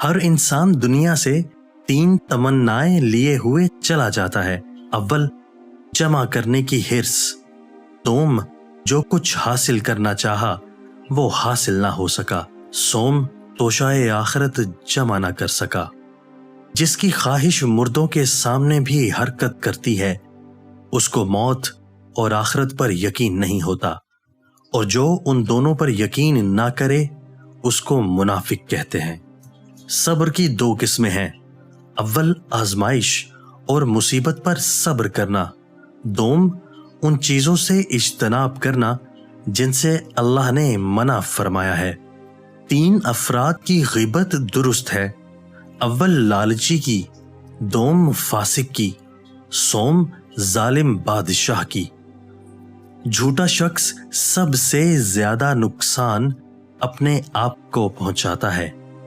ہر انسان دنیا سے 3 تمنائیں لیے ہوئے چلا جاتا ہے۔ اول، جمع کرنے کی حرص۔ دوم، جو کچھ حاصل کرنا چاہا وہ حاصل نہ ہو سکا۔ سوم، توشائے آخرت جمع نہ کر سکا۔ جس کی خواہش مردوں کے سامنے بھی حرکت کرتی ہے، اس کو موت اور آخرت پر یقین نہیں ہوتا، اور جو ان دونوں پر یقین نہ کرے اس کو منافق کہتے ہیں۔ صبر کی 2 قسمیں ہیں۔ اول، آزمائش اور مصیبت پر صبر کرنا۔ دوم، ان چیزوں سے اجتناب کرنا جن سے اللہ نے منع فرمایا ہے۔ 3 افراد کی غیبت درست ہے۔ اول، لالچی کی، دوم، فاسق کی، سوم، ظالم بادشاہ کی۔ جھوٹا شخص سب سے زیادہ نقصان اپنے آپ کو پہنچاتا ہے۔